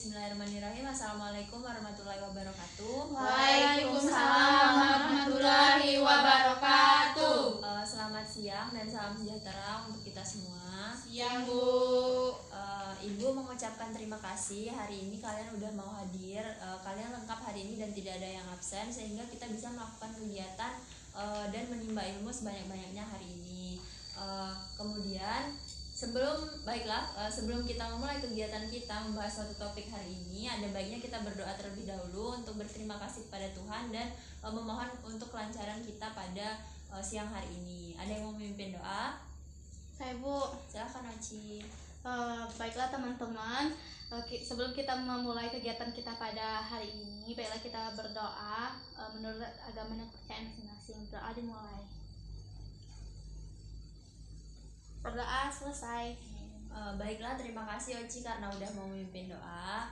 Bismillahirrahmanirrahim. Assalamualaikum warahmatullahi wabarakatuh. Waalaikumsalam warahmatullahi wabarakatuh. Selamat siang dan salam sejahtera untuk kita semua. Siang, Bu. Ibu mengucapkan terima kasih hari ini kalian udah mau hadir. Kalian lengkap hari ini dan tidak ada yang absen sehingga kita bisa melakukan kegiatan dan menimba ilmu sebanyak-banyaknya hari ini. Kemudian sebelum kita memulai kegiatan kita membahas suatu topik hari ini, ada baiknya kita berdoa terlebih dahulu untuk berterima kasih kepada Tuhan dan memohon untuk kelancaran kita pada siang hari ini. Ada yang mau memimpin doa? Saya, Bu. Silakan, Oci. Baiklah teman-teman, sebelum kita memulai kegiatan kita pada hari ini, baiklah kita berdoa menurut agama dan kepercayaan masing-masing. Doa dimulai. Berdoa selesai. Baiklah, terima kasih Oci karena udah mau memimpin doa.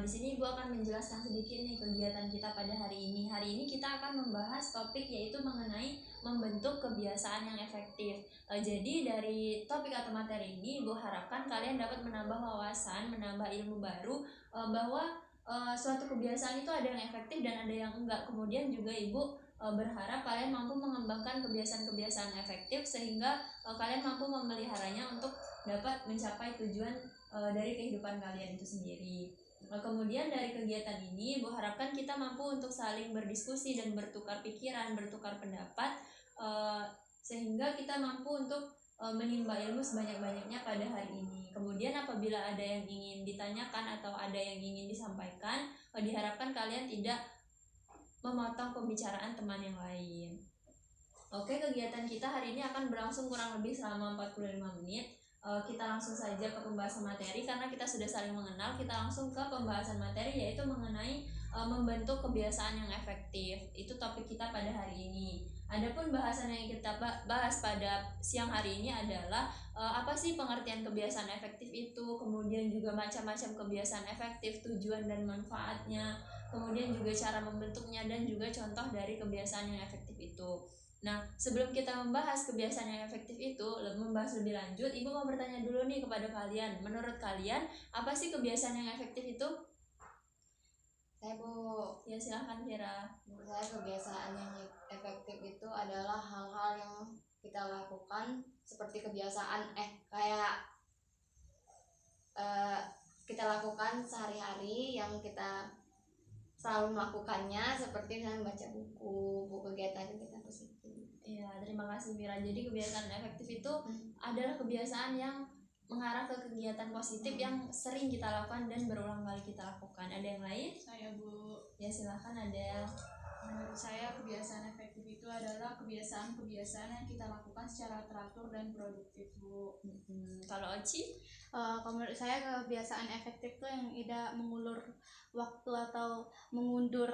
Di sini Ibu akan menjelaskan sedikit nih kegiatan kita pada hari ini. Hari ini kita akan membahas topik yaitu mengenai membentuk kebiasaan yang efektif. Jadi dari topik atau materi ini Ibu harapkan kalian dapat menambah wawasan, menambah ilmu baru bahwa suatu kebiasaan itu ada yang efektif dan ada yang enggak. Kemudian juga Ibu berharap kalian mampu mengembangkan kebiasaan-kebiasaan efektif sehingga kalian mampu memeliharanya untuk dapat mencapai tujuan dari kehidupan kalian itu sendiri. Kemudian dari kegiatan ini Ibu harapkan kita mampu untuk saling berdiskusi dan bertukar pikiran, bertukar pendapat sehingga kita mampu untuk menimba ilmu sebanyak-banyaknya pada hari ini. Kemudian apabila ada yang ingin ditanyakan atau ada yang ingin disampaikan, diharapkan kalian tidak memotong pembicaraan teman yang lain. Oke, kegiatan kita hari ini akan berlangsung kurang lebih selama 45 menit. Kita langsung saja ke pembahasan materi karena kita sudah saling mengenal. Kita langsung ke pembahasan materi yaitu mengenai membentuk kebiasaan yang efektif. Itu topik kita pada hari ini. Adapun bahasan yang kita bahas pada siang hari ini adalah apa sih pengertian kebiasaan efektif itu, kemudian juga macam-macam kebiasaan efektif, tujuan dan manfaatnya, kemudian juga cara membentuknya dan juga contoh dari kebiasaan yang efektif itu. Nah, sebelum kita membahas kebiasaan yang efektif itu, membahas lebih lanjut, Ibu mau bertanya dulu nih kepada kalian. Menurut kalian, apa sih kebiasaan yang efektif itu? Saya, Bu. Ya, silahkan Vira. Menurut saya kebiasaan yang efektif itu adalah hal-hal yang kita lakukan seperti kebiasaan kita lakukan sehari-hari yang kita selalu melakukannya, seperti misalnya baca buku kegiatan positif. Iya, terima kasih Vira. Jadi kebiasaan efektif itu adalah kebiasaan yang mengarah ke kegiatan positif yang sering kita lakukan dan berulang kali kita lakukan. Ada yang lain? Saya, Bu. Ya, silahkan Adel. Menurut saya kebiasaan efektif itu adalah kebiasaan-kebiasaan yang kita lakukan secara teratur dan produktif, Bu. Kalau Oci? Kalau menurut saya kebiasaan efektif itu yang tidak mengulur waktu atau mengundur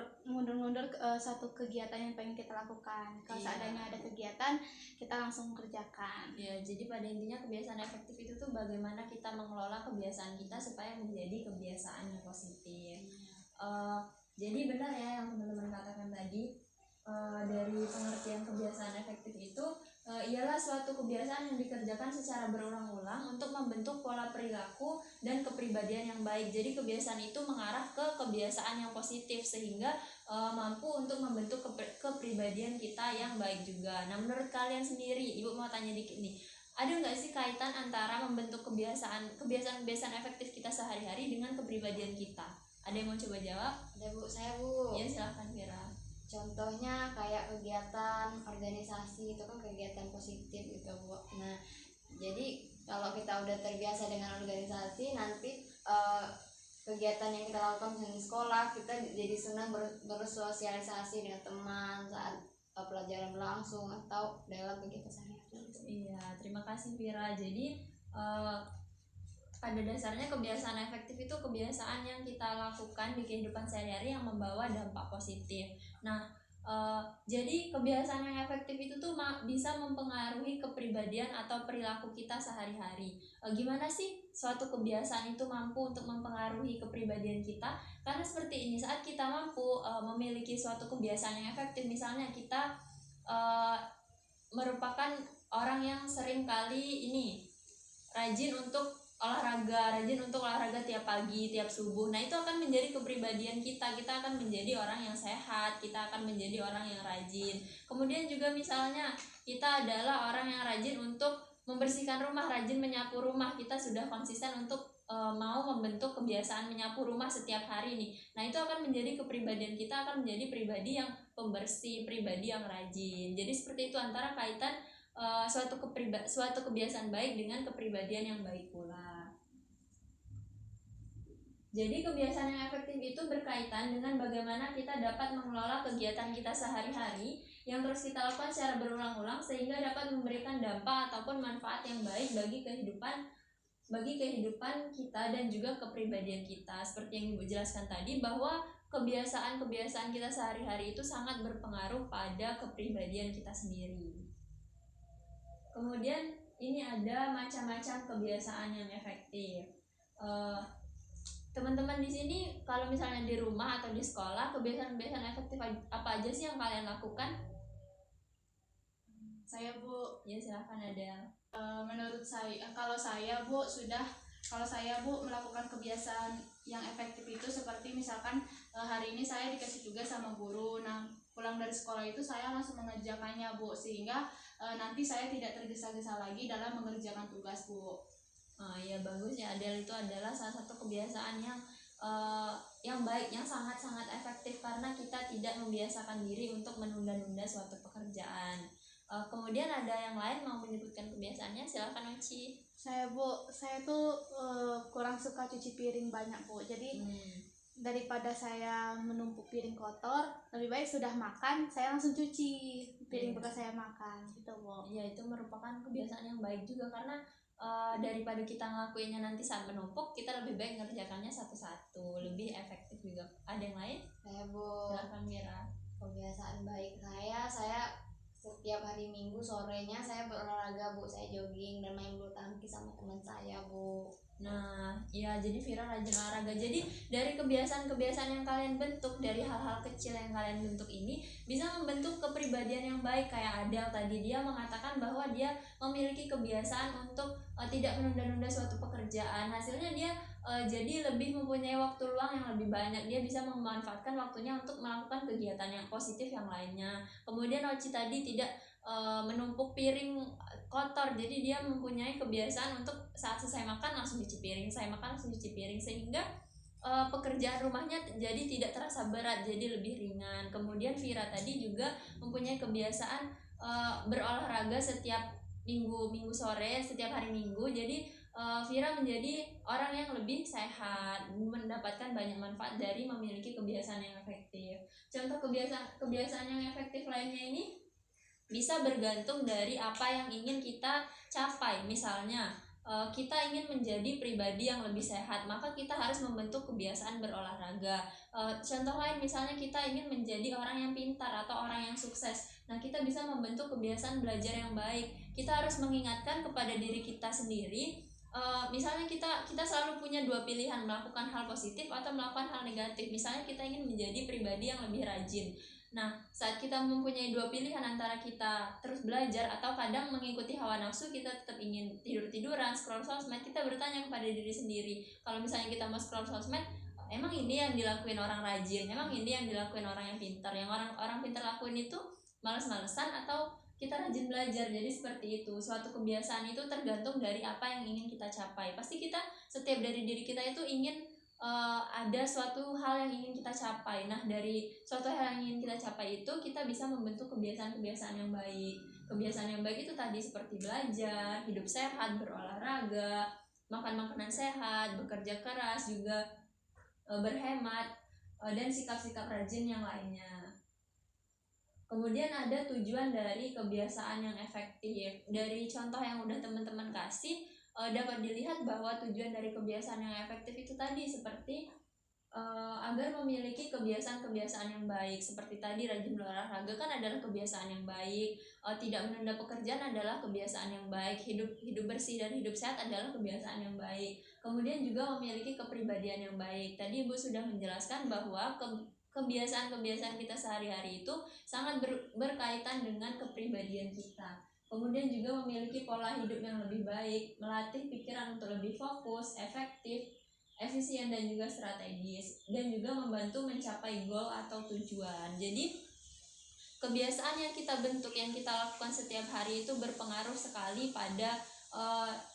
satu kegiatan yang pengen kita lakukan. Kalau seandainya ada kegiatan, kita langsung kerjakan. Ya, jadi pada intinya kebiasaan efektif itu tuh bagaimana kita mengelola kebiasaan kita supaya menjadi kebiasaan yang positif. Jadi benar ya yang teman-teman katakan tadi, dari pengertian kebiasaan efektif itu ialah suatu kebiasaan yang dikerjakan secara berulang-ulang untuk membentuk pola perilaku dan kepribadian yang baik. Jadi kebiasaan itu mengarah ke kebiasaan yang positif sehingga mampu untuk membentuk kepribadian kita yang baik juga. Nah, menurut kalian sendiri, Ibu mau tanya dikit nih, ada nggak sih kaitan antara membentuk kebiasaan efektif kita sehari-hari dengan kepribadian kita? Ada yang mau coba jawab? Ada, Bu. Saya, Bu. Ya, silahkan Vira. Contohnya kayak kegiatan organisasi itu kan kegiatan positif gitu, Bu. Nah, jadi kalau kita udah terbiasa dengan organisasi, nanti kegiatan yang kita lakukan di sekolah, kita jadi senang bersosialisasi dengan teman saat pelajaran berlangsung atau dalam kegiatan sehari-hari. Iya, terima kasih Vira. Jadi pada dasarnya kebiasaan efektif itu kebiasaan yang kita lakukan di kehidupan sehari-hari yang membawa dampak positif. Nah, jadi kebiasaan yang efektif itu tuh bisa mempengaruhi kepribadian atau perilaku kita sehari-hari. Gimana sih suatu kebiasaan itu mampu untuk mempengaruhi kepribadian kita? Karena seperti ini, saat kita mampu memiliki suatu kebiasaan yang efektif, misalnya kita merupakan orang yang sering kali rajin untuk rajin untuk olahraga tiap pagi, tiap subuh. Nah, itu akan menjadi kepribadian kita. Kita akan menjadi orang yang sehat, kita akan menjadi orang yang rajin. Kemudian juga misalnya kita adalah orang yang rajin untuk membersihkan rumah, rajin menyapu rumah. Kita sudah konsisten untuk mau membentuk kebiasaan menyapu rumah setiap hari nih. Nah, itu akan menjadi kepribadian kita, akan menjadi pribadi yang pembersih, pribadi yang rajin. Jadi seperti itu, antara kaitan suatu kebiasaan baik dengan kepribadian yang baik pula. Jadi kebiasaan yang efektif itu berkaitan dengan bagaimana kita dapat mengelola kegiatan kita sehari-hari yang terus kita lakukan secara berulang-ulang sehingga dapat memberikan dampak ataupun manfaat yang baik bagi kehidupan kita dan juga kepribadian kita. Seperti yang Ibu jelaskan tadi, bahwa kebiasaan-kebiasaan kita sehari-hari itu sangat berpengaruh pada kepribadian kita sendiri. Kemudian ini ada macam-macam kebiasaan yang efektif. Teman-teman di sini kalau misalnya di rumah atau di sekolah, kebiasaan-kebiasaan efektif apa aja sih yang kalian lakukan? Saya Bu, Ya silahkan ada. menurut saya kalau saya Bu melakukan kebiasaan yang efektif itu seperti misalkan hari ini saya dikasih tugas sama guru. Nah, pulang dari sekolah itu saya langsung mengerjakannya Bu, sehingga nanti saya tidak tergesa-gesa lagi dalam mengerjakan tugas Bu. Ya bagus ya, Adel, itu adalah salah satu kebiasaan yang baik, yang sangat-sangat efektif karena kita tidak membiasakan diri untuk menunda-nunda suatu pekerjaan. Kemudian ada yang lain mau menyebutkan kebiasaannya, silakan Oci. Saya tuh kurang suka cuci piring banyak Bu, jadi daripada saya menumpuk piring kotor, lebih baik sudah makan saya langsung cuci piring bekas saya makan gitu Bu. Ya, itu merupakan kebiasaan yang baik juga karena daripada kita ngelakuinnya nanti saat menumpuk, kita lebih baik ngerjakannya satu-satu, lebih efektif juga. Ada yang lain? Saya Bu, Silakan Mira. kebiasaan baik saya setiap hari Minggu sorenya saya berolahraga Bu, saya jogging dan main bulu tangkis sama teman saya Bu. Nah, ya, jadi Vira rajin olahraga. Jadi dari kebiasaan-kebiasaan yang kalian bentuk, dari hal-hal kecil yang kalian bentuk ini bisa membentuk kepribadian yang baik. Kayak Adel tadi, dia mengatakan bahwa dia memiliki kebiasaan untuk tidak menunda-nunda suatu pekerjaan. Hasilnya dia jadi lebih mempunyai waktu luang yang lebih banyak. Dia bisa memanfaatkan waktunya untuk melakukan kegiatan yang positif yang lainnya. Kemudian Oci tadi tidak menumpuk piring kotor, jadi dia mempunyai kebiasaan untuk saat selesai makan langsung cuci piring, sehingga pekerjaan rumahnya jadi tidak terasa berat, jadi lebih ringan. Kemudian Vira tadi juga mempunyai kebiasaan berolahraga setiap minggu sore, setiap hari Minggu. Jadi Vira menjadi orang yang lebih sehat, mendapatkan banyak manfaat dari memiliki kebiasaan yang efektif. Contoh kebiasaan yang efektif lainnya ini bisa bergantung dari apa yang ingin kita capai. Misalnya kita ingin menjadi pribadi yang lebih sehat, maka kita harus membentuk kebiasaan berolahraga. Contoh lain, misalnya kita ingin menjadi orang yang pintar atau orang yang sukses, nah kita bisa membentuk kebiasaan belajar yang baik. Kita harus mengingatkan kepada diri kita sendiri, misalnya kita selalu punya dua pilihan, melakukan hal positif atau melakukan hal negatif. Misalnya kita ingin menjadi pribadi yang lebih rajin. Nah, saat kita mempunyai dua pilihan antara kita terus belajar atau kadang mengikuti hawa nafsu, kita tetap ingin tidur-tiduran, scroll sosmed, kita bertanya kepada diri sendiri, kalau misalnya kita mau scroll sosmed, emang ini yang dilakuin orang rajin, emang ini yang dilakuin orang yang pintar, yang orang pintar lakuin itu males-malesan atau kita rajin belajar. Jadi seperti itu, suatu kebiasaan itu tergantung dari apa yang ingin kita capai. Pasti kita, setiap dari diri kita itu ingin ada suatu hal yang ingin kita capai. Nah, dari suatu hal yang ingin kita capai itu kita bisa membentuk kebiasaan-kebiasaan yang baik. Kebiasaan yang baik itu tadi seperti belajar, hidup sehat, berolahraga, makan makanan sehat, bekerja keras, juga berhemat, dan sikap-sikap rajin yang lainnya. Kemudian ada tujuan dari kebiasaan yang efektif. Dari contoh yang udah teman-teman kasih, dapat dilihat bahwa tujuan dari kebiasaan yang efektif itu tadi seperti agar memiliki kebiasaan-kebiasaan yang baik. Seperti tadi rajin berolahraga kan adalah kebiasaan yang baik, tidak menunda pekerjaan adalah kebiasaan yang baik, hidup bersih dan hidup sehat adalah kebiasaan yang baik. Kemudian juga memiliki kepribadian yang baik. Tadi Ibu sudah menjelaskan bahwa kebiasaan-kebiasaan kita sehari-hari itu sangat berkaitan dengan kepribadian kita. Kemudian juga memiliki pola hidup yang lebih baik, melatih pikiran untuk lebih fokus, efektif, efisien dan juga strategis, dan juga membantu mencapai goal atau tujuan. Jadi kebiasaan yang kita bentuk, yang kita lakukan setiap hari itu berpengaruh sekali pada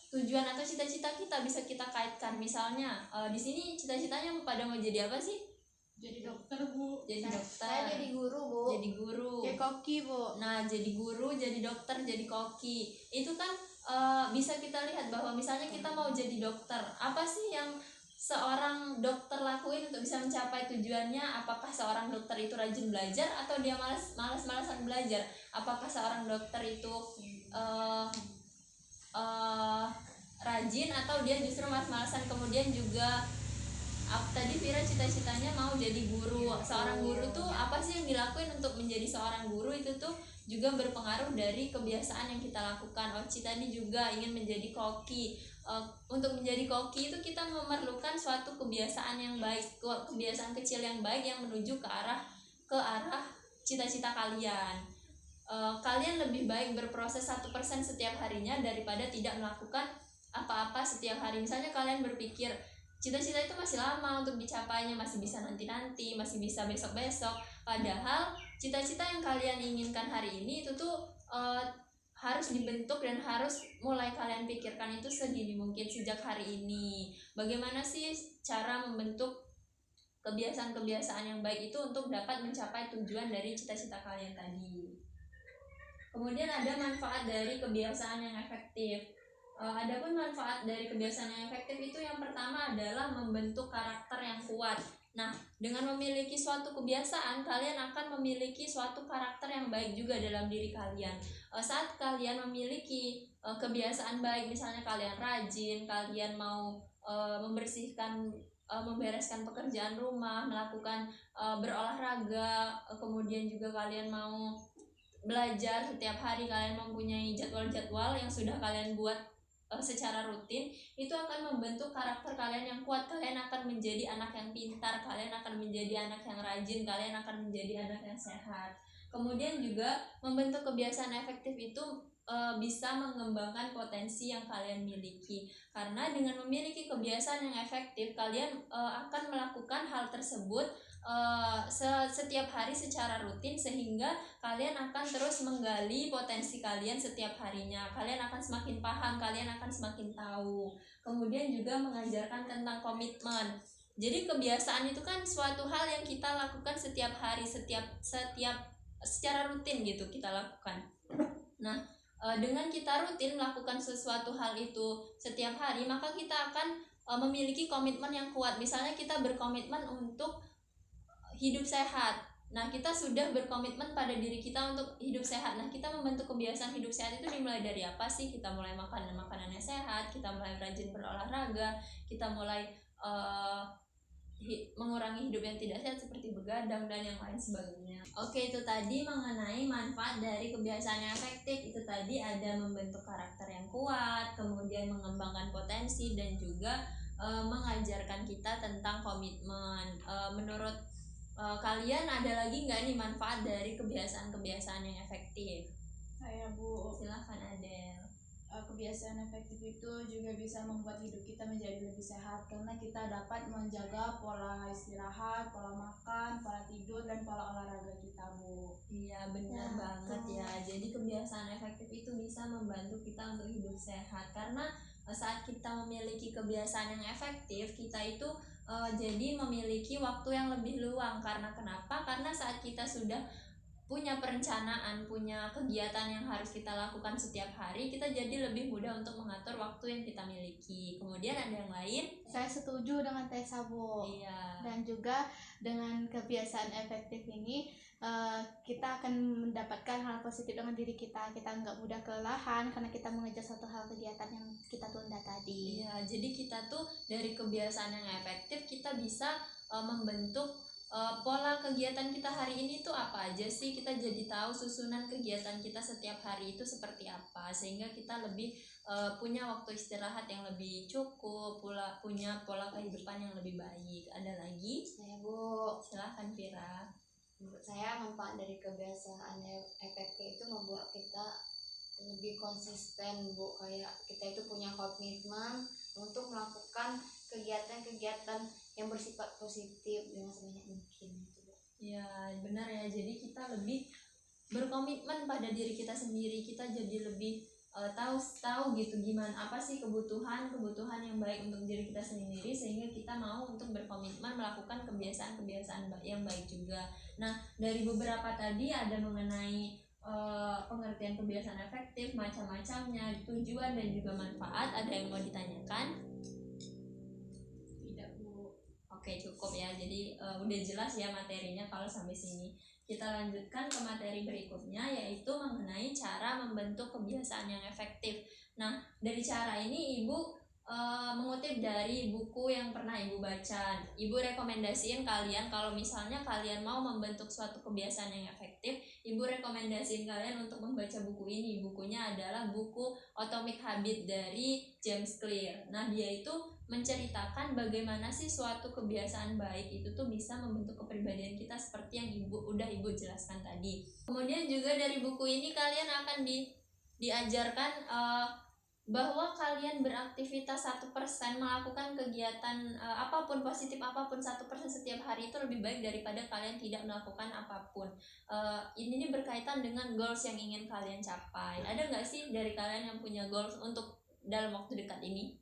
tujuan atau cita-cita kita. Bisa kita kaitkan, misalnya di sini cita-citanya pada mau jadi apa sih? Jadi dokter, Bu. Jadi dokter. Saya jadi guru, Bu. Jadi guru. Jadi koki, Bu. Nah, jadi guru, jadi dokter, jadi koki. Itu kan bisa kita lihat bahwa misalnya kita mau jadi dokter, apa sih yang seorang dokter lakuin untuk bisa mencapai tujuannya? Apakah seorang dokter itu rajin belajar atau dia malas-malasan belajar? Apakah seorang dokter itu rajin atau dia justru malas-malasan? Kemudian juga tadi Vira cita-citanya mau jadi guru. Seorang guru tuh apa sih yang dilakuin untuk menjadi seorang guru? Itu tuh juga berpengaruh dari kebiasaan yang kita lakukan. Oci tadi juga ingin menjadi koki. Untuk menjadi koki itu kita memerlukan suatu kebiasaan yang baik, kebiasaan kecil yang baik yang menuju ke arah cita-cita kalian. Kalian lebih baik berproses 1% setiap harinya daripada tidak melakukan apa-apa setiap hari. Misalnya kalian berpikir cita-cita itu masih lama untuk dicapainya, masih bisa nanti-nanti, masih bisa besok-besok. Padahal cita-cita yang kalian inginkan hari ini itu tuh harus dibentuk dan harus mulai kalian pikirkan itu sedini mungkin sejak hari ini. Bagaimana sih cara membentuk kebiasaan-kebiasaan yang baik itu untuk dapat mencapai tujuan dari cita-cita kalian tadi. Kemudian ada manfaat dari kebiasaan yang efektif. Adapun manfaat dari kebiasaan yang efektif itu yang pertama adalah membentuk karakter yang kuat. Nah, dengan memiliki suatu kebiasaan, kalian akan memiliki suatu karakter yang baik juga dalam diri kalian. Saat kalian memiliki kebiasaan baik, misalnya kalian rajin, kalian mau membereskan pekerjaan rumah, melakukan berolahraga, kemudian juga kalian mau belajar setiap hari, kalian mempunyai jadwal-jadwal yang sudah kalian buat secara rutin, itu akan membentuk karakter kalian yang kuat. Kalian akan menjadi anak yang pintar, kalian akan menjadi anak yang rajin, kalian akan menjadi anak yang sehat. Kemudian juga membentuk kebiasaan efektif itu bisa mengembangkan potensi yang kalian miliki. Karena dengan memiliki kebiasaan yang efektif, kalian akan melakukan hal tersebut setiap hari secara rutin, sehingga kalian akan terus menggali potensi kalian setiap harinya. Kalian akan semakin paham, kalian akan semakin tahu. Kemudian juga mengajarkan tentang komitmen. Jadi kebiasaan itu kan suatu hal yang kita lakukan setiap hari, setiap secara rutin gitu kita lakukan. Nah, dengan kita rutin melakukan sesuatu hal itu setiap hari, maka kita akan memiliki komitmen yang kuat. Misalnya kita berkomitmen untuk hidup sehat. Nah, kita sudah berkomitmen pada diri kita untuk hidup sehat. Nah, kita membentuk kebiasaan hidup sehat itu dimulai dari apa sih? Kita mulai makan makanan yang sehat, kita mulai rajin berolahraga, kita mulai mengurangi hidup yang tidak sehat seperti begadang dan yang lain sebagainya. Oke, itu tadi mengenai manfaat dari kebiasaan yang efektif. Itu tadi ada membentuk karakter yang kuat, kemudian mengembangkan potensi, dan juga mengajarkan kita tentang komitmen. Menurut kalian ada lagi nggak nih manfaat dari kebiasaan-kebiasaan yang efektif? Saya, Bu. Silahkan Adel. Kebiasaan efektif itu juga bisa membuat hidup kita menjadi lebih sehat, karena kita dapat menjaga pola istirahat, pola makan, pola tidur, dan pola olahraga kita, Bu. Iya, benar banget ya. Jadi kebiasaan efektif itu bisa membantu kita untuk hidup sehat, karena saat kita memiliki kebiasaan yang efektif, kita itu jadi memiliki waktu yang lebih luang. Karena kenapa? Karena saat kita sudah punya perencanaan, punya kegiatan yang harus kita lakukan setiap hari, kita jadi lebih mudah untuk mengatur waktu yang kita miliki. Kemudian ada yang lain? Saya setuju dengan Tessa, Bu. Iya. Dan juga dengan kebiasaan efektif ini kita akan mendapatkan hal positif dengan diri kita. Kita nggak mudah kelelahan karena kita mengejar satu hal kegiatan yang kita tunda tadi. Iya, jadi kita tuh dari kebiasaan yang efektif kita bisa membentuk pola kegiatan kita hari ini tuh apa aja sih. Kita jadi tahu susunan kegiatan kita setiap hari itu seperti apa, sehingga kita lebih punya waktu istirahat yang lebih cukup, punya pola kehidupan yang lebih baik. Ada lagi? Saya, Bu. Silahkan Vira. Menurut saya manfaat dari kebiasaan efektif itu membuat kita lebih konsisten Bu, kayak kita itu punya komitmen untuk melakukan kegiatan-kegiatan yang bersifat positif dengan sebanyak mungkin gitu Bu. Ya benar ya, jadi kita lebih berkomitmen pada diri kita sendiri, kita jadi lebih tahu gitu gimana apa sih kebutuhan yang baik untuk diri kita sendiri, sehingga kita mau untuk berkomitmen melakukan kebiasaan-kebiasaan yang baik juga. Nah, dari beberapa tadi ada mengenai pengertian kebiasaan efektif, macam-macamnya, tujuan dan juga manfaat. Ada yang mau ditanyakan? Tidak Bu. Oke, cukup ya. Jadi udah jelas ya materinya kalau sampai sini. Kita lanjutkan ke materi berikutnya, yaitu mengenai cara membentuk kebiasaan yang efektif. Nah, dari cara ini Ibu mengutip dari buku yang pernah Ibu baca. Ibu rekomendasiin kalian kalau misalnya kalian mau membentuk suatu kebiasaan yang efektif, Ibu rekomendasiin kalian untuk membaca buku ini. Bukunya adalah buku Atomic Habit dari James Clear. Nah, dia itu menceritakan bagaimana sih suatu kebiasaan baik itu tuh bisa membentuk kepribadian kita seperti yang Ibu jelaskan tadi. Kemudian juga dari buku ini kalian akan diajarkan bahwa kalian beraktivitas 1%, melakukan kegiatan apapun, positif apapun 1% setiap hari itu lebih baik daripada kalian tidak melakukan apapun. Ini berkaitan dengan goals yang ingin kalian capai. Ada nggak sih dari kalian yang punya goals untuk dalam waktu dekat ini?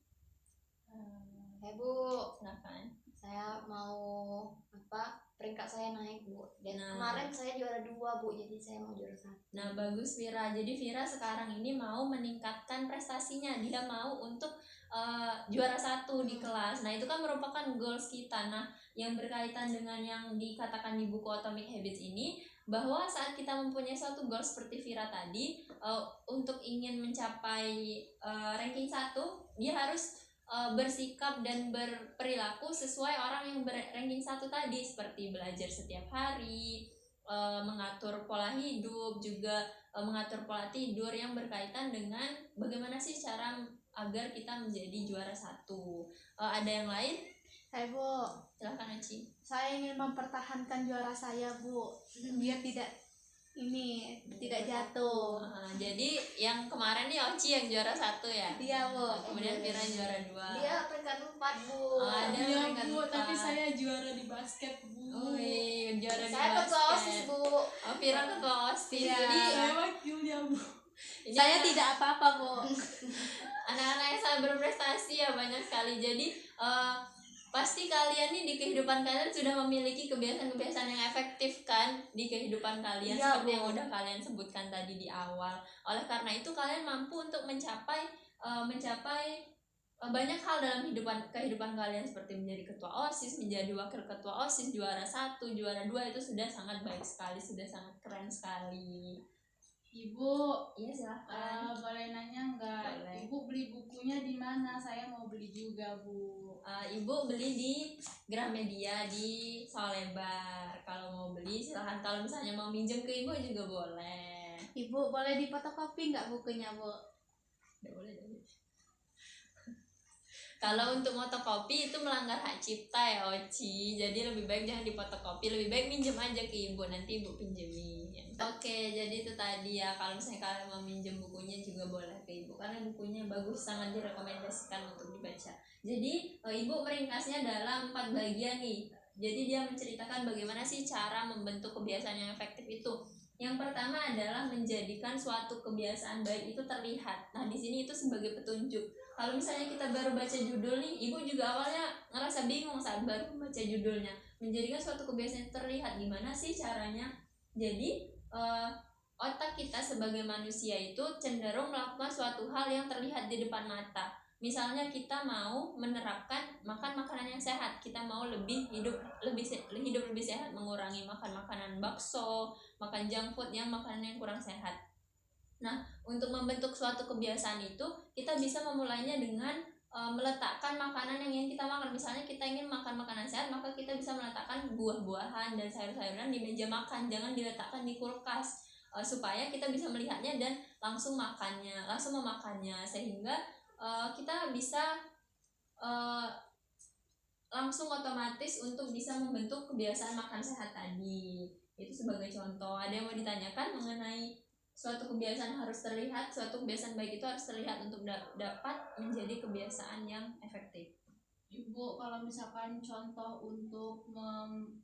Bu, Silakan. saya mau peringkat saya naik Bu, dan Nah. kemarin saya juara 2 Bu, jadi saya mau juara 1. Nah, bagus Vira. Jadi Vira sekarang ini mau meningkatkan prestasinya. Dia mau untuk juara 1 di kelas. Nah, itu kan merupakan goals kita. Nah, yang berkaitan dengan yang dikatakan di buku Atomic Habits ini, bahwa saat kita mempunyai suatu goals seperti Vira tadi, untuk ingin mencapai ranking 1, dia harus bersikap dan berperilaku sesuai orang yang ranking 1 tadi, seperti belajar setiap hari, mengatur pola hidup, juga mengatur pola tidur, yang berkaitan dengan bagaimana sih cara agar kita menjadi juara 1. Ada yang lain? Saya Bu, Silahkan Aci. saya ingin mempertahankan juara saya Bu, biar tidak jatuh. Jadi yang kemarin nih Oci yang juara 1 ya? Iya Bu. Kemudian Vira juara 2. Dia peringkat 4 Bu. Ada Iya peringkat Bu, 4. tapi saya juara di basket Bu. Oh iya, juara di Saya ketua basket. OSIS Bu. Oh, Vira ketua OSIS. Iya. Jadi Saya wakilnya Bu. ini Saya anak- tidak apa-apa Bu. anak-anak yang sangat berprestasi ya, banyak sekali. Jadi pasti kalian nih di kehidupan kalian sudah memiliki kebiasaan-kebiasaan yang efektif kan di kehidupan kalian, Iya, seperti Bu. yang udah kalian sebutkan tadi di awal. Oleh karena itu kalian mampu untuk mencapai banyak hal dalam kehidupan kalian, seperti menjadi ketua OSIS, menjadi wakil ketua OSIS, juara 1, juara 2, itu sudah sangat baik sekali, sudah sangat keren sekali. Ibu, Iya, silahkan. boleh nanya nggak? Boleh. Ibu beli bukunya di mana? Saya mau beli juga Bu. Ibu beli di Gramedia di Sawalebar. Kalau mau beli silahkan. Kalau misalnya mau minjem ke Ibu juga boleh. Ibu boleh difotokopi nggak bukunya Bu? Nggak boleh. Kalau untuk fotokopi itu melanggar hak cipta ya Oci. Jadi lebih baik jangan difotokopi, lebih baik minjem aja ke Ibu, nanti Ibu pinjemin. Oke, jadi itu tadi ya. Kalau misalnya kalian mau minjem bukunya juga boleh ke Ibu, karena bukunya bagus, sangat direkomendasikan untuk dibaca. Jadi Ibu meringkasnya dalam 4 bagian nih. Jadi dia menceritakan bagaimana sih cara membentuk kebiasaan yang efektif itu. Yang pertama adalah menjadikan suatu kebiasaan baik itu terlihat. Nah, di sini itu sebagai petunjuk. Kalau misalnya kita baru baca judul nih, Ibu juga awalnya ngerasa bingung saat baru membaca judulnya. Menjadikan suatu kebiasaan terlihat, gimana sih caranya? Jadi otak kita sebagai manusia itu cenderung melakukan suatu hal yang terlihat di depan mata. Misalnya kita mau menerapkan makan makanan yang sehat, kita mau hidup lebih sehat, mengurangi makan makanan bakso, makan junk food, yang makanan yang kurang sehat. Nah, untuk membentuk suatu kebiasaan itu, kita bisa memulainya dengan meletakkan makanan yang ingin kita makan. Misalnya kita ingin makan makanan sehat, maka kita bisa meletakkan buah-buahan dan sayur-sayuran di meja makan, jangan diletakkan di kulkas, supaya kita bisa melihatnya dan langsung memakannya, sehingga kita bisa langsung otomatis untuk bisa membentuk kebiasaan makan sehat tadi. Itu sebagai contoh. Ada yang mau ditanyakan mengenai suatu kebiasaan harus terlihat, suatu kebiasaan baik itu harus terlihat untuk dapat menjadi kebiasaan yang efektif. Ibu, kalau misalkan contoh untuk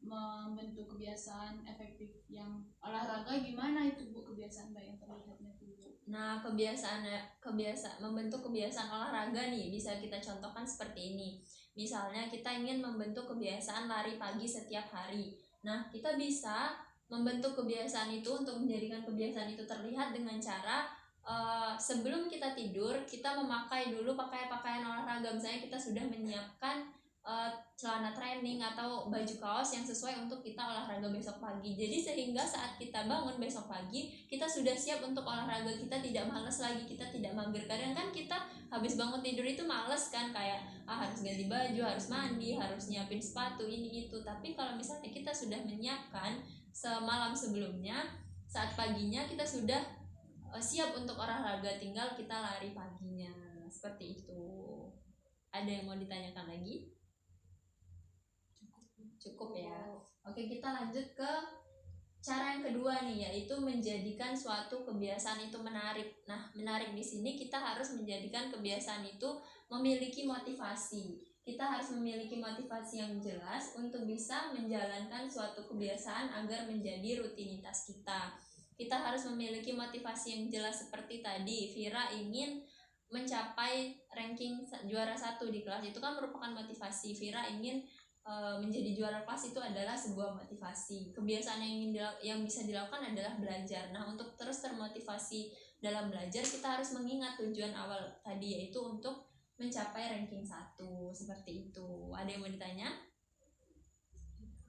membentuk kebiasaan efektif yang olahraga, gimana itu Bu kebiasaan baik yang terlihatnya itu Bu? Nah, kebiasaan membentuk kebiasaan olahraga nih bisa kita contohkan seperti ini. Misalnya kita ingin membentuk kebiasaan lari pagi setiap hari. Nah, kita bisa membentuk kebiasaan itu untuk menjadikan kebiasaan itu terlihat dengan cara sebelum kita tidur kita memakai dulu pakaian olahraga. Misalnya kita sudah menyiapkan celana training atau baju kaos yang sesuai untuk kita olahraga besok pagi. Jadi sehingga saat kita bangun besok pagi kita sudah siap untuk olahraga, kita tidak malas lagi, kita tidak mager. Kadang kan kita habis bangun tidur itu males kan, kayak harus ganti baju, harus mandi, harus nyiapin sepatu ini itu. Tapi kalau misalnya kita sudah menyiapkan semalam sebelumnya, saat paginya kita sudah siap untuk olahraga, tinggal kita lari paginya. Seperti itu. Ada yang mau ditanyakan lagi? Cukup ya. Oke, kita lanjut ke cara yang kedua nih, yaitu menjadikan suatu kebiasaan itu menarik. Nah, menarik di sini kita harus menjadikan kebiasaan itu memiliki motivasi. Kita harus memiliki motivasi yang jelas untuk bisa menjalankan suatu kebiasaan agar menjadi rutinitas kita. Kita harus memiliki motivasi yang jelas seperti tadi, Vira ingin mencapai ranking juara 1 di kelas, itu kan merupakan motivasi. Vira ingin menjadi juara kelas itu adalah sebuah motivasi. Kebiasaan yang bisa dilakukan adalah belajar. Nah, untuk terus termotivasi dalam belajar kita harus mengingat tujuan awal tadi, yaitu untuk mencapai ranking 1. Seperti itu. Ada yang mau ditanya?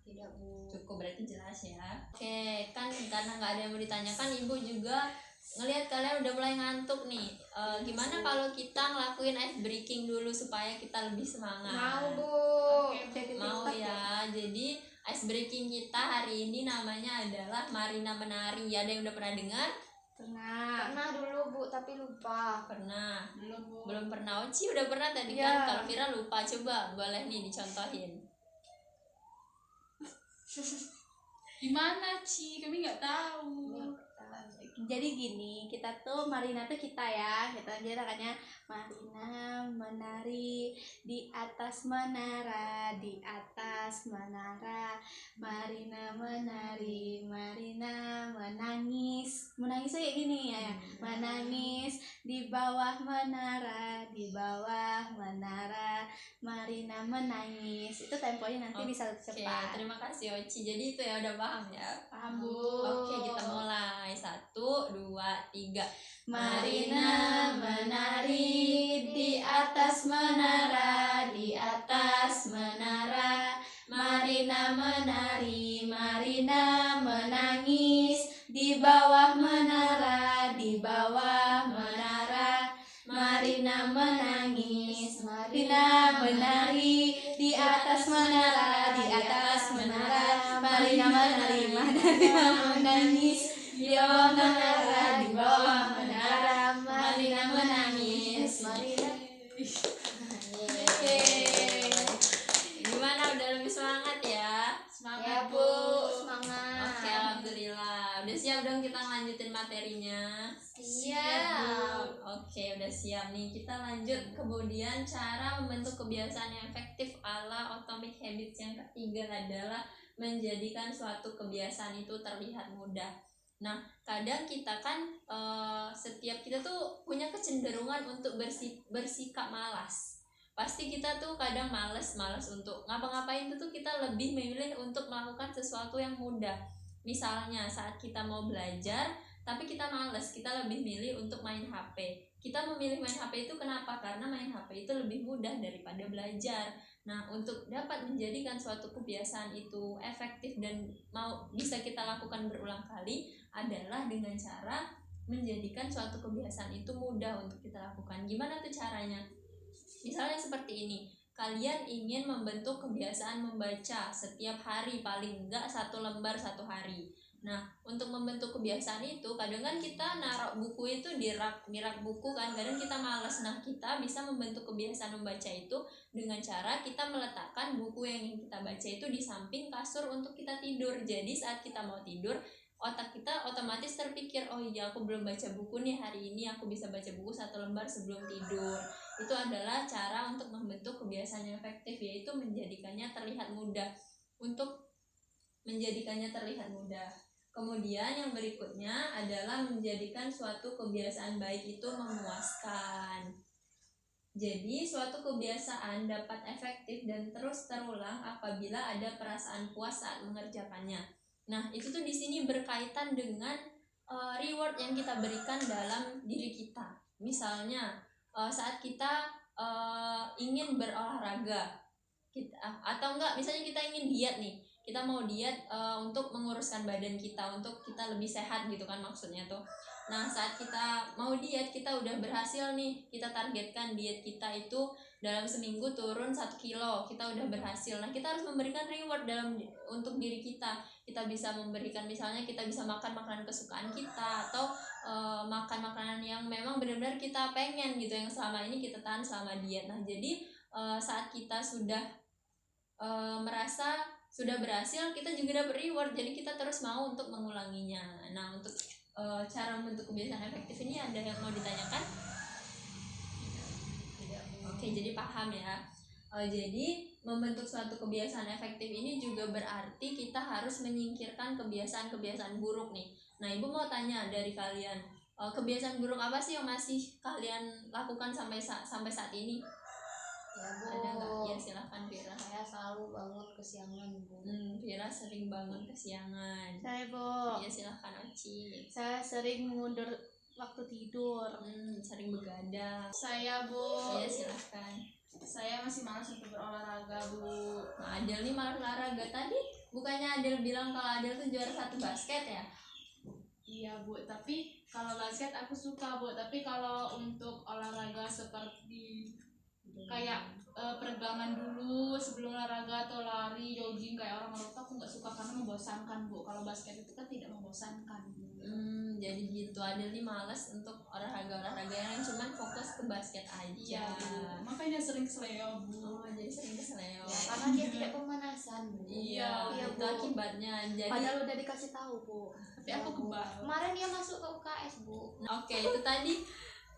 Tidak Bu. Cukup, berarti jelas ya. Oke, kan karena nggak ada yang mau ditanyakan, Ibu juga ngelihat kalian udah mulai ngantuk nih. Gimana kalau kita ngelakuin ice breaking dulu supaya kita lebih semangat? Mau Bu. Mau ya. Jadi ice breaking kita hari ini namanya adalah Marina Menari. Ada yang udah pernah dengar? Pernah dulu Bu, tapi lupa. Pernah. Belum Bu. Belum pernah. Oci udah pernah tadi Ya. kan. Kalau Vira lupa, coba boleh nih dicontohin. Gimana Ci? Kami nggak tahu. Jadi gini, kita tuh Marina tuh kita ya, kita aja makanya Marina menari di atas menara, di atas menara. Marina menari, Marina menangis. Menangis kayak gini ya, menangis di bawah menara, di bawah menara. Marina menangis. Itu temponya nanti bisa Oke, cepat. terima kasih Oci. Jadi itu ya udah paham ya. Paham Bu. Oke, kita mulai. 1, 2, 3. Marina menari di atas menara, di atas menara. Marina menari, Marina menangis di bawah menara, di bawah menara. Marina menangis, Marina menari di atas menara, di atas menara. Marina menari, Marina menangis di bawah menara, di bawah menara. Marina menangis, Marina. Oke. Gimana, udah lebih semangat ya? Semangat Ya Bu. Bu, semangat. Oke, alhamdulillah. Udah siap dong kita lanjutin materinya? Siap. Oke, udah siap nih. Kita lanjut kemudian cara membentuk kebiasaan yang efektif ala Atomic Habits. Yang ketiga adalah menjadikan suatu kebiasaan itu terlihat mudah. Nah, kadang kita kan setiap kita tuh punya kecenderungan untuk bersikap malas. Pasti kita tuh kadang males untuk ngapa-ngapain tuh kita lebih memilih untuk melakukan sesuatu yang mudah. Misalnya saat kita mau belajar tapi kita males, kita lebih milih untuk main HP. Kita memilih main HP itu kenapa? Karena main HP itu lebih mudah daripada belajar. Nah, untuk dapat menjadikan suatu kebiasaan itu efektif dan bisa kita lakukan berulang kali adalah dengan cara menjadikan suatu kebiasaan itu mudah untuk kita lakukan. Gimana tuh caranya? Misalnya seperti ini, kalian ingin membentuk kebiasaan membaca setiap hari, paling enggak 1 lembar 1 hari. Nah, untuk membentuk kebiasaan itu, kadang kan kita naruh buku itu di rak buku kan, kadang kita malas. Nah, kita bisa membentuk kebiasaan membaca itu dengan cara kita meletakkan buku yang ingin kita baca itu di samping kasur untuk kita tidur. Jadi saat kita mau tidur, otak kita otomatis terpikir, oh iya aku belum baca buku nih hari ini, aku bisa baca buku 1 lembar sebelum tidur. Itu adalah cara untuk membentuk kebiasaan yang efektif, yaitu menjadikannya terlihat mudah. Kemudian yang berikutnya adalah menjadikan suatu kebiasaan baik itu memuaskan. Jadi suatu kebiasaan dapat efektif dan terus terulang apabila ada perasaan puas saat mengerjakannya. Nah, itu tuh di sini berkaitan dengan reward yang kita berikan dalam diri kita. Misalnya saat kita ingin berolahraga, atau enggak, misalnya kita ingin diet nih, kita mau diet untuk menguruskan badan kita, untuk kita lebih sehat gitu kan maksudnya tuh. Nah, saat kita mau diet, kita udah berhasil nih, kita targetkan diet kita itu dalam seminggu turun 1 kilo, kita udah berhasil. Nah, kita harus memberikan reward untuk diri kita. Kita bisa memberikan, misalnya kita bisa makan makanan kesukaan kita, atau makan makanan yang memang benar-benar kita pengen gitu, yang selama ini kita tahan selama diet. Nah, jadi saat kita sudah merasa sudah berhasil, kita juga dapat reward, jadi kita terus mau untuk mengulanginya. Nah, untuk cara membentuk kebiasaan efektif ini ada yang mau ditanyakan? Oke, jadi paham ya. Jadi membentuk suatu kebiasaan efektif ini juga berarti kita harus menyingkirkan kebiasaan-kebiasaan buruk nih. Nah, Ibu mau tanya dari kalian, kebiasaan buruk apa sih yang masih kalian lakukan sampai saat ini? Ya, Bu. Ada nggak? Ya, silahkan Vira. Saya selalu bangun kesiangan, Bu. Vira sering bangun kesiangan. Saya, Bu. Ya, silahkan Oci. Saya sering mengundur waktu tidur. Sering begadang. Saya, Bu. Ya, silahkan. Saya masih malas untuk berolahraga, Bu. Nah, Adel nih malas olahraga. Tadi bukannya Adel bilang kalau Adel tuh juara 1 basket ya? Iya, Bu, tapi kalau basket aku suka, Bu, tapi kalau untuk olahraga seperti kayak peregangan dulu sebelum olahraga atau lari, jogging kayak orang Eropa, aku nggak suka karena membosankan, Bu. Kalau basket itu kan tidak membosankan, Bu. Jadi gitu, Adel nih malas untuk olahraga yang cuman fokus ke basket aja. Iya, Bu. Makanya sering seleo, Bu. Oh, jadi sering keseleo. Ya, karena dia tidak pemanasan, Bu. Iya, Iya, itu Bu. akibatnya. Jadi Padahal udah dikasih tahu, Bu. Tapi aku kebal. Kemarin dia masuk ke UKS, Bu. Oke, itu tadi.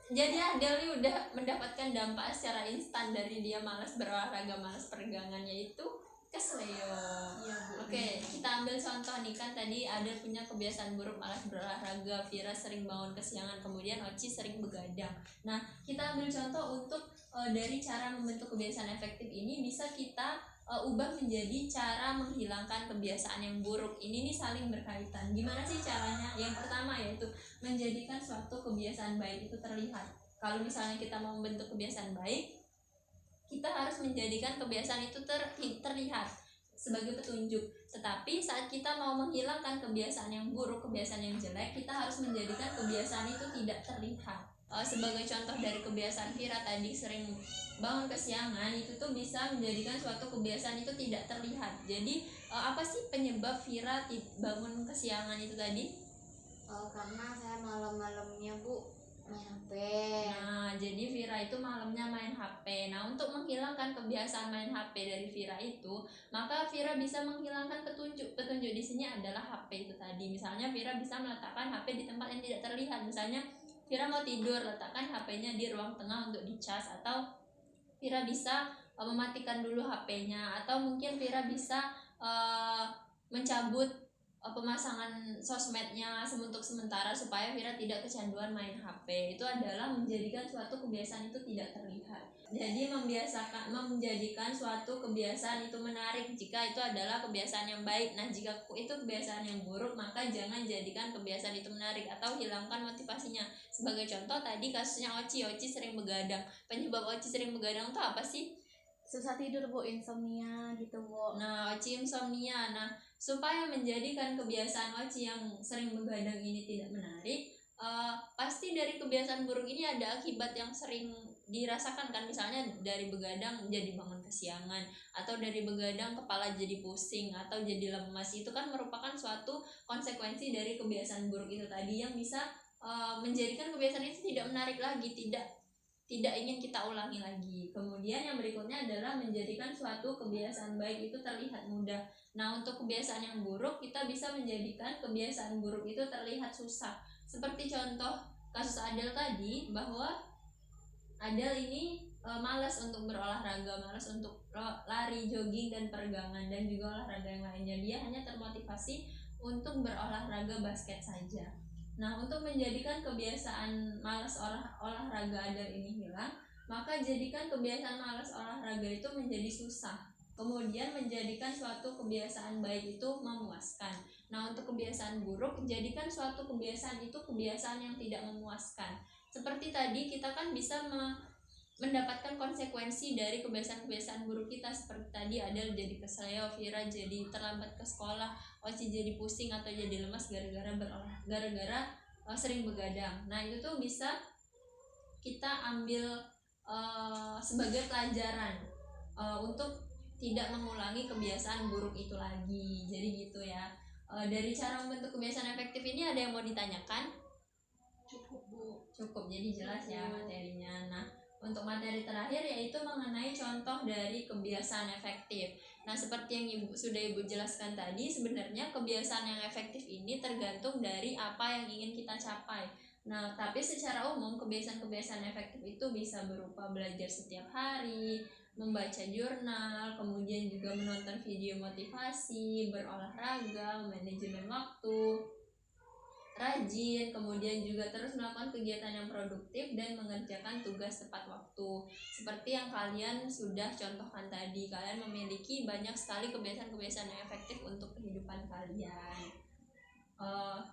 Jadi Adel nih udah mendapatkan dampak secara instan dari dia malas berolahraga, malas peregangan, yaitu kesleo. Iya, Bu. Oke, kita ambil contoh nih, kan tadi Adel punya kebiasaan buruk malas berolahraga, Vira sering bangun kesiangan, kemudian Oci sering begadang. Nah, kita ambil contoh untuk dari cara membentuk kebiasaan efektif ini bisa kita ubah menjadi cara menghilangkan kebiasaan yang buruk. Ini nih saling berkaitan. Gimana sih caranya? Yang pertama yaitu menjadikan suatu kebiasaan baik itu terlihat. Kalau misalnya kita mau membentuk kebiasaan baik, kita harus menjadikan kebiasaan itu terlihat sebagai petunjuk. Tetapi saat kita mau menghilangkan kebiasaan yang buruk, kebiasaan yang jelek, kita harus menjadikan kebiasaan itu tidak terlihat. Sebagai contoh dari kebiasaan Vira tadi sering bangun kesiangan, itu tuh bisa menjadikan suatu kebiasaan itu tidak terlihat. Jadi apa sih penyebab Vira bangun kesiangan itu tadi? Karena saya malam-malamnya, Bu, main HP. Nah, jadi Vira itu malamnya main HP. Nah, untuk menghilangkan kebiasaan main HP dari Vira itu, maka Vira bisa menghilangkan petunjuk. Petunjuk di sini adalah HP itu tadi. Misalnya Vira bisa meletakkan HP di tempat yang tidak terlihat. Misalnya Vira mau tidur, letakkan HP-nya di ruang tengah untuk dicas, atau Vira bisa mematikan dulu HP-nya, atau mungkin Vira bisa mencabut pemasangan sosmednya untuk sementara supaya Vira tidak kecanduan main HP. Itu adalah menjadikan suatu kebiasaan itu tidak terlihat. Jadi menjadikan suatu kebiasaan itu menarik jika itu adalah kebiasaan yang baik. Nah, jika itu kebiasaan yang buruk, maka jangan jadikan kebiasaan itu menarik atau hilangkan motivasinya. Sebagai contoh tadi kasusnya Oci sering begadang. Penyebab Oci sering begadang itu apa sih? Susah tidur, Bu, insomnia gitu, Bu. Nah, Oci insomnia. Nah, supaya menjadikan kebiasaan Oci yang sering begadang ini tidak menarik, pasti dari kebiasaan buruk ini ada akibat yang sering dirasakan kan. Misalnya dari begadang jadi bangun kesiangan, atau dari begadang kepala jadi pusing atau jadi lemas. Itu kan merupakan suatu konsekuensi dari kebiasaan buruk itu tadi yang bisa menjadikan kebiasaan itu tidak menarik lagi, tidak tidak ingin kita ulangi lagi. Kemudian yang berikutnya adalah menjadikan suatu kebiasaan baik itu terlihat mudah. Nah, untuk kebiasaan yang buruk, kita bisa menjadikan kebiasaan buruk itu terlihat susah. Seperti contoh kasus Adel tadi, bahwa Adel ini malas untuk berolahraga, malas untuk lari, jogging, dan peregangan, dan juga olahraga yang lainnya. Dia hanya termotivasi untuk berolahraga basket saja. Nah, untuk menjadikan kebiasaan malas olahraga Adel ini hilang, maka jadikan kebiasaan malas olahraga itu menjadi susah. Kemudian menjadikan suatu kebiasaan baik itu memuaskan. Nah, untuk kebiasaan buruk, jadikan suatu kebiasaan itu kebiasaan yang tidak memuaskan. Seperti tadi, kita kan bisa mendapatkan konsekuensi dari kebiasaan-kebiasaan buruk kita. Seperti tadi Adel jadi kesleo, Vira jadi terlambat ke sekolah, Oci jadi pusing atau jadi lemas gara-gara sering begadang. Nah, itu tuh bisa kita ambil sebagai pelajaran untuk tidak mengulangi kebiasaan buruk itu lagi. Jadi gitu ya. Dari cara membentuk kebiasaan efektif ini ada yang mau ditanyakan? Cukup Bu. Cukup, jadi jelas ya materinya. Nah, untuk materi terakhir yaitu mengenai contoh dari kebiasaan efektif. Nah, seperti yang sudah Ibu jelaskan tadi, sebenarnya kebiasaan yang efektif ini tergantung dari apa yang ingin kita capai. Nah, tapi secara umum kebiasaan-kebiasaan efektif itu bisa berupa belajar setiap hari, membaca jurnal, kemudian juga menonton video motivasi, berolahraga, manajemen waktu, rajin, kemudian juga terus melakukan kegiatan yang produktif dan mengerjakan tugas tepat waktu. Seperti yang kalian sudah contohkan tadi, kalian memiliki banyak sekali kebiasaan-kebiasaan yang efektif untuk kehidupan kalian.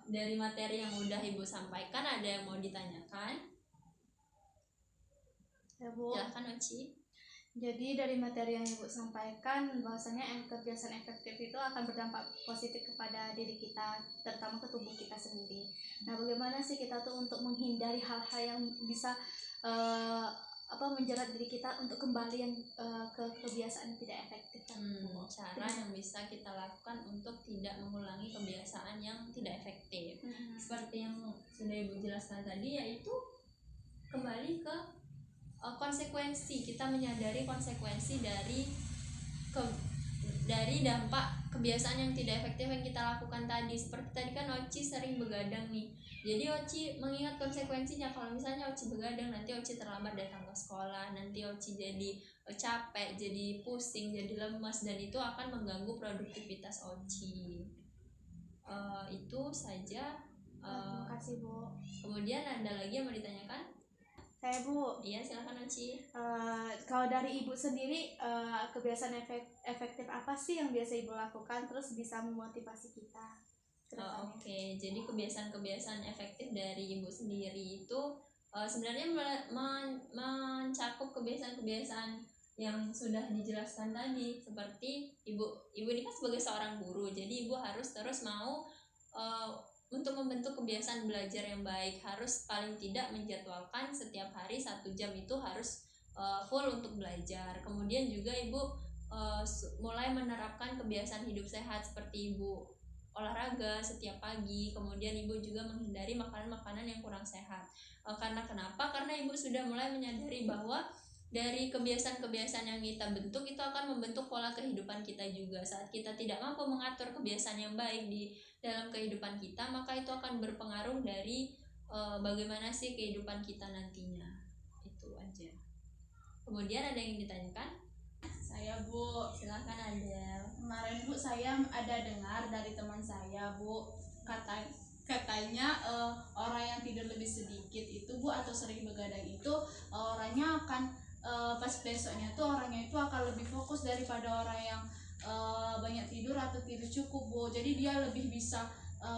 Dari materi yang udah Ibu sampaikan, ada yang mau ditanyakan? Ya Bu. Silahkan Oci. Jadi dari materi yang Ibu sampaikan, bahwasanya kebiasaan efektif itu akan berdampak positif kepada diri kita, terutama ke tubuh kita sendiri. Nah, bagaimana sih kita tuh untuk menghindari hal-hal yang bisa menjerat diri kita untuk kembali yang ke kebiasaan yang tidak efektif? Cara yang bisa kita lakukan untuk tidak mengulangi kebiasaan yang tidak efektif. Seperti yang sudah Ibu jelaskan tadi, yaitu kembali ke konsekuensi. Kita menyadari konsekuensi dari dampak kebiasaan yang tidak efektif yang kita lakukan tadi. Seperti tadi kan Oci sering begadang nih, jadi Oci mengingat konsekuensinya. Kalau misalnya Oci begadang, nanti Oci terlambat datang ke sekolah, nanti Oci jadi capek, jadi pusing, jadi lemas, dan itu akan mengganggu produktivitas Oci. Itu saja. Terima kasih Bu. Kemudian ada lagi yang mau ditanyakan? Saya Bu. Iya, silakan Oci. Kalau dari Ibu sendiri, kebiasaan efektif apa sih yang biasa Ibu lakukan terus bisa memotivasi kita ke depannya? Oke, jadi kebiasaan-kebiasaan efektif dari Ibu sendiri itu sebenarnya mencakup kebiasaan-kebiasaan yang sudah dijelaskan tadi. Seperti Ibu ini kan sebagai seorang guru, jadi Ibu harus terus mau untuk membentuk kebiasaan belajar yang baik, harus paling tidak menjadwalkan setiap hari 1 jam itu harus full untuk belajar. Kemudian juga Ibu mulai menerapkan kebiasaan hidup sehat, seperti Ibu olahraga setiap pagi. Kemudian Ibu juga menghindari makanan-makanan yang kurang sehat. Karena kenapa? Karena Ibu sudah mulai menyadari bahwa dari kebiasaan-kebiasaan yang kita bentuk itu akan membentuk pola kehidupan kita juga. Saat kita tidak mampu mengatur kebiasaan yang baik di dalam kehidupan kita, maka itu akan berpengaruh dari bagaimana sih kehidupan kita nantinya. Itu aja. Kemudian ada yang ditanyakan? Saya Bu, Silakan Adel. kemarin Bu saya ada dengar dari teman saya Bu, katanya orang yang tidur lebih sedikit itu Bu, atau sering begadang itu orangnya akan pas besoknya tuh orangnya itu akan lebih fokus daripada orang yang banyak tidur atau tidur cukup Bu. Jadi dia lebih bisa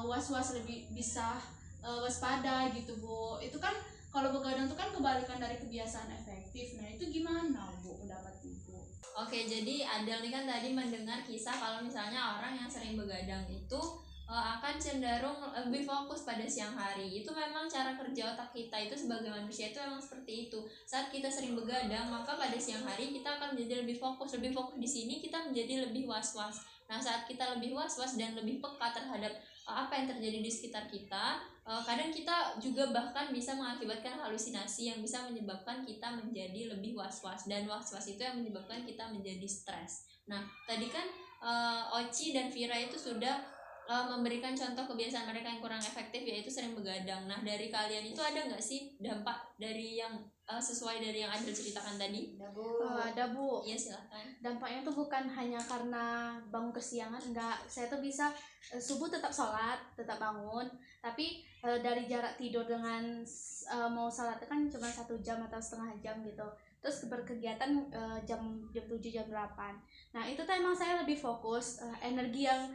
was-was, lebih bisa waspada gitu Bu. Itu kan kalau begadang itu kan kebalikan dari kebiasaan efektif. Nah itu gimana Bu pendapat Ibu? Oke, jadi Adel ini kan tadi mendengar kisah kalau misalnya orang yang sering begadang itu akan cenderung lebih fokus pada siang hari. Itu memang cara kerja otak kita itu sebagai manusia itu memang seperti itu. Saat kita sering begadang, maka pada siang hari kita akan menjadi lebih fokus. Lebih fokus di sini kita menjadi lebih was-was. Nah, saat kita lebih was-was dan lebih peka terhadap apa yang terjadi di sekitar kita, kadang kita juga bahkan bisa mengakibatkan halusinasi yang bisa menyebabkan kita menjadi lebih was-was, dan was-was itu yang menyebabkan kita menjadi stres. Nah, tadi kan Oci dan Vira itu sudah memberikan contoh kebiasaan mereka yang kurang efektif, yaitu sering begadang. Nah, dari kalian itu ada nggak sih dampak dari yang sesuai dari yang Adel ceritakan tadi? Ada Bu. Ada Bu. Iya, silahkan. Dampaknya tuh bukan hanya karena bangun kesiangan, enggak. Saya tuh bisa subuh tetap sholat, tetap bangun, tapi dari jarak tidur dengan mau sholat kan cuma 1 jam atau setengah jam gitu. Terus berkegiatan jam 7 jam 8. Nah, itu tuh emang saya lebih fokus, energi yang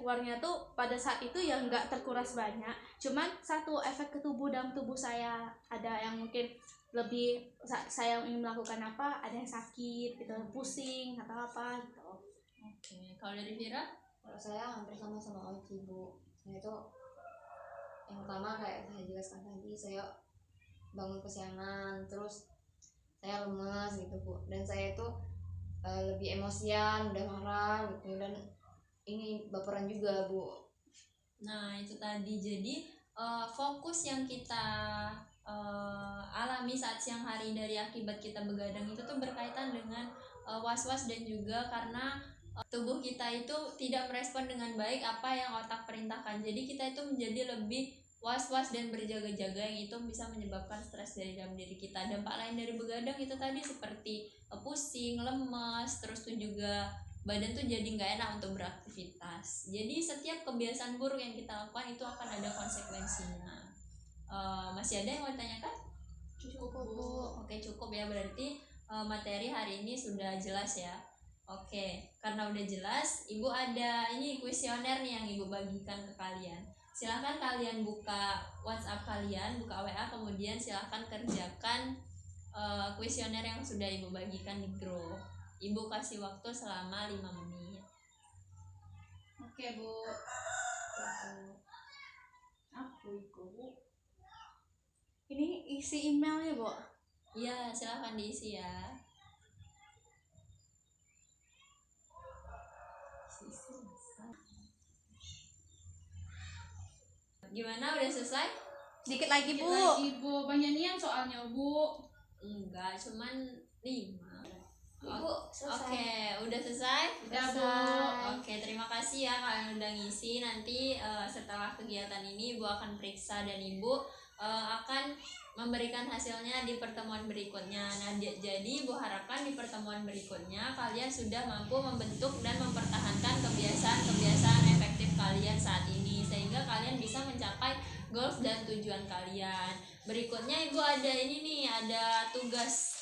keluarnya tuh pada saat itu yang enggak terkuras banyak. Cuman satu efek ke tubuh, dalam tubuh saya ada yang mungkin lebih, saya ingin melakukan apa, ada yang sakit gitu, pusing atau apa gitu. Oke, kalau dari Vira? Kalau saya hampir sama Oci Bu. Saya itu yang pertama kayak saya jelaskan tadi, saya bangun kesiangan, terus saya lemes gitu Bu, dan saya itu lebih emosian, udah marah gitu, dan ini baperan juga Bu. Nah, itu tadi. Jadi fokus yang kita alami saat siang hari dari akibat kita begadang itu tuh berkaitan dengan was-was, dan juga karena tubuh kita itu tidak merespon dengan baik apa yang otak perintahkan. Jadi kita itu menjadi lebih was-was dan berjaga-jaga, yang itu bisa menyebabkan stres dari dalam diri kita. Dampak lain dari begadang itu tadi seperti pusing, lemas, terus tuh juga badan tuh jadi nggak enak untuk beraktivitas. Jadi setiap kebiasaan buruk yang kita lakukan itu akan ada konsekuensinya. Masih ada yang mau ditanyakan? Cukup Bu. Oke, cukup ya, berarti materi hari ini sudah jelas ya. Oke, karena udah jelas, Ibu ada ini kuesioner nih yang Ibu bagikan ke kalian. Silahkan kalian buka WhatsApp kalian, buka WA, kemudian silahkan kerjakan kuesioner yang sudah Ibu bagikan di grup. Ibu kasih waktu selama 5 menit. Oke Bu. Aku ikut Bu. Ini isi emailnya Bu. Iya, silahkan diisi ya. Gimana, udah selesai? Dikit lagi Bu. Lagi Bu, banyak nian soalnya Bu. Enggak, cuman 5. Ibu selesai. Oke, udah selesai? Udah Bu. Oke, terima kasih ya kalian udah ngisi. Nanti setelah kegiatan ini Ibu akan periksa, dan Ibu akan memberikan hasilnya di pertemuan berikutnya. Nah, jadi Ibu harapkan di pertemuan berikutnya kalian sudah mampu membentuk dan mempertahankan kebiasaan-kebiasaan efektif kalian saat ini, sehingga kalian bisa mencapai goals dan tujuan kalian. Berikutnya Ibu ada ini nih, ada tugas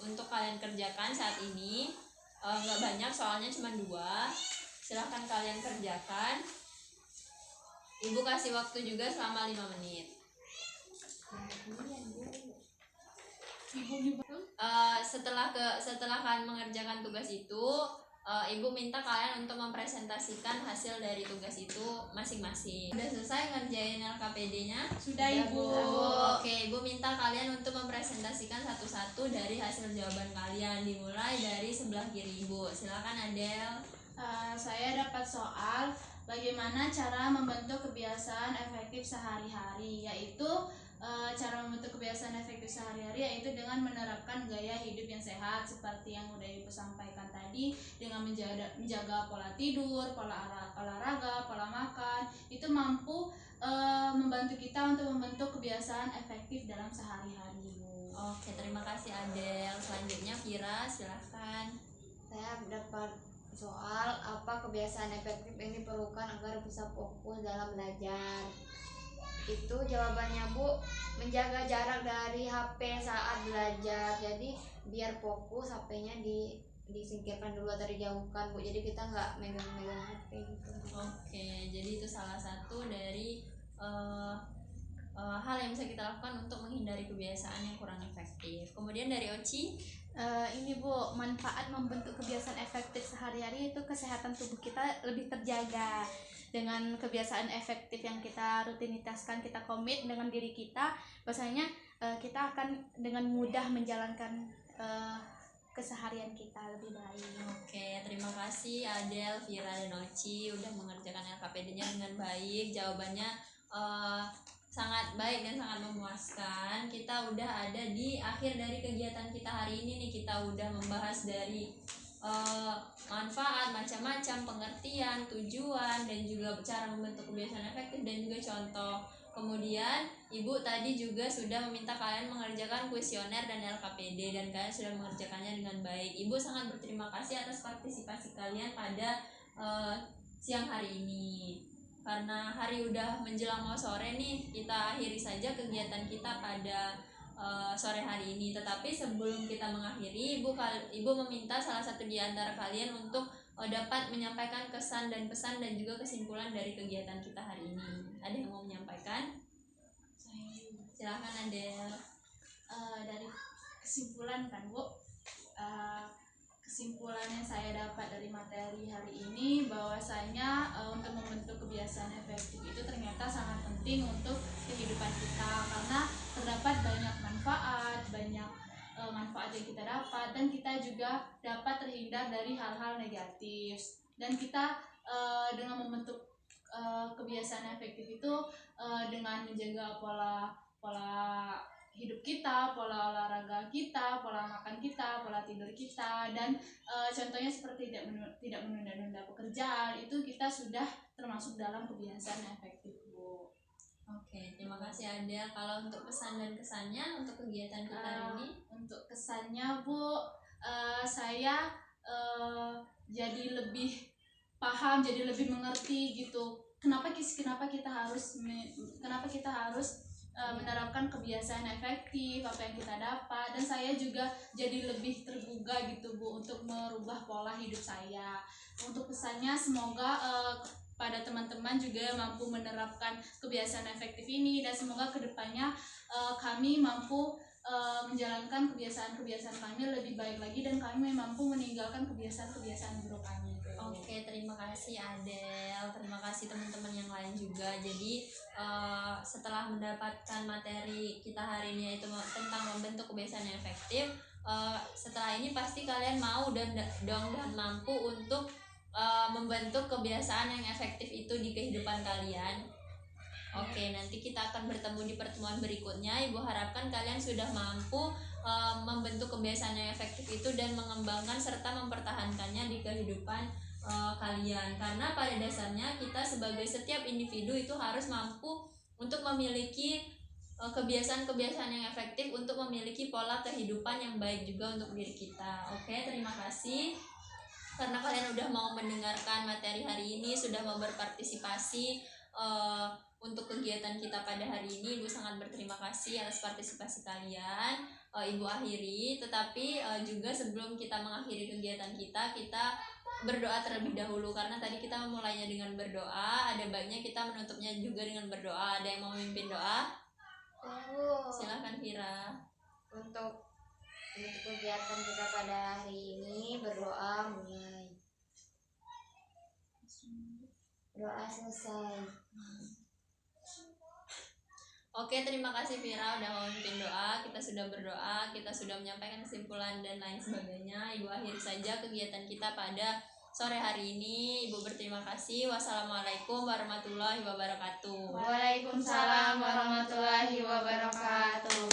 untuk kalian kerjakan saat ini. Nggak banyak soalnya, cuma 2. Silahkan kalian kerjakan. Ibu kasih waktu juga selama 5 menit. Setelah kalian mengerjakan tugas itu, Ibu minta kalian untuk mempresentasikan hasil dari tugas itu masing-masing. Udah selesai ngerjain LKPD-nya? Sudah Ibu. Oke, Ibu minta kalian untuk mempresentasikan satu-satu dari hasil jawaban kalian, dimulai dari sebelah kiri Ibu. Silakan Adel. Saya dapat soal bagaimana cara membentuk kebiasaan efektif sehari-hari, yaitu cara membentuk kebiasaan efektif sehari-hari yaitu dengan menerapkan gaya hidup yang sehat seperti yang udah Ibu sampaikan tadi, dengan menjaga pola tidur, pola olahraga, pola makan, itu mampu membantu kita untuk membentuk kebiasaan efektif dalam sehari-hari Bu. Oke, terima kasih Adel. Selanjutnya Vira, silahkan. Saya dapat soal apa kebiasaan efektif yang diperlukan agar bisa fokus dalam belajar. Itu jawabannya Bu, menjaga jarak dari HP saat belajar. Jadi biar fokus, HP-nya disingkirkan dulu atau dijauhkan Bu, jadi kita nggak megang-megang HP gitu. Oke, jadi itu salah satu dari hal yang bisa kita lakukan untuk menghindari kebiasaan yang kurang efektif. Kemudian dari Oci, Ini Bu, manfaat membentuk kebiasaan efektif sehari-hari itu kesehatan tubuh kita lebih terjaga. Dengan kebiasaan efektif yang kita rutinitaskan, kita komit dengan diri kita, bahwasanya kita akan dengan mudah menjalankan keseharian kita lebih baik. Oke, terima kasih Adel, Vira, dan Oci udah mengerjakan LKPD-nya dengan baik. Jawabannya sangat baik dan sangat memuaskan. Kita udah ada di akhir dari kegiatan kita hari ini nih. Kita udah membahas dari manfaat, macam-macam, pengertian, tujuan, dan juga cara membentuk kebiasaan efektif dan juga contoh. Kemudian Ibu tadi juga sudah meminta kalian mengerjakan kuesioner dan LKPD dan kalian sudah mengerjakannya dengan baik. Ibu sangat berterima kasih atas partisipasi kalian pada siang hari ini. Karena hari udah menjelang mau sore nih, kita akhiri saja kegiatan kita pada sore hari ini. Tetapi sebelum kita mengakhiri, Ibu meminta salah satu di antara kalian untuk dapat menyampaikan kesan dan pesan dan juga kesimpulan dari kegiatan kita hari ini. Ada yang mau menyampaikan? Silahkan Adel. Dari kesimpulan kan Bu, kesimpulan yang saya dapat dari materi hari ini bahwasanya untuk membentuk kebiasaan efektif itu ternyata sangat penting untuk kehidupan kita, karena terdapat banyak manfaat yang kita dapat, dan kita juga dapat terhindar dari hal-hal negatif. Dan kita dengan membentuk kebiasaan efektif itu dengan menjaga pola hidup kita, pola olahraga kita, pola makan kita, pola tidur kita, dan contohnya seperti tidak menunda-nunda pekerjaan, itu kita sudah termasuk dalam kebiasaan efektif, Bu. Oke, terima kasih Adel. Kalau untuk pesan dan kesannya untuk kegiatan kita hari ini? Untuk kesannya Bu, saya jadi lebih paham, jadi lebih mengerti gitu. Kenapa kita harus menerapkan kebiasaan efektif, apa yang kita dapat, dan saya juga jadi lebih tergugah gitu Bu untuk merubah pola hidup saya. Untuk pesannya semoga pada teman-teman juga mampu menerapkan kebiasaan efektif ini, dan semoga kedepannya kami mampu menjalankan kebiasaan-kebiasaan kami lebih baik lagi, dan kami mampu meninggalkan kebiasaan-kebiasaan buruk kami. Oke, terima kasih Adel, terima kasih teman-teman yang lain juga. Jadi setelah mendapatkan materi kita hari ini yaitu tentang membentuk kebiasaan yang efektif, setelah ini pasti kalian mau dan mampu untuk membentuk kebiasaan yang efektif itu di kehidupan kalian. Oke, nanti kita akan bertemu di pertemuan berikutnya. Ibu harapkan kalian sudah mampu membentuk kebiasaan yang efektif itu dan mengembangkan serta mempertahankannya di kehidupan kalian. Karena pada dasarnya kita sebagai setiap individu itu harus mampu untuk memiliki kebiasaan-kebiasaan yang efektif untuk memiliki pola kehidupan yang baik juga untuk diri kita. Oke, terima kasih karena kalian udah mau mendengarkan materi hari ini, sudah mau berpartisipasi untuk kegiatan kita pada hari ini. Ibu sangat berterima kasih atas partisipasi kalian. Ibu akhiri, tetapi juga sebelum kita mengakhiri kegiatan kita berdoa terlebih dahulu, karena tadi kita memulainya dengan berdoa, ada baiknya kita menutupnya juga dengan berdoa. Ada yang mau memimpin doa? Silakan Vira. Untuk kegiatan kita pada hari ini, berdoa mulai, doa selesai. Oke, terima kasih Vira udah mau memimpin doa. Kita sudah berdoa, kita sudah menyampaikan kesimpulan dan lain sebagainya. Ibu akhiri saja kegiatan kita pada sore hari ini. Ibu berterima kasih. Wassalamualaikum warahmatullahi wabarakatuh. Waalaikumsalam warahmatullahi wabarakatuh.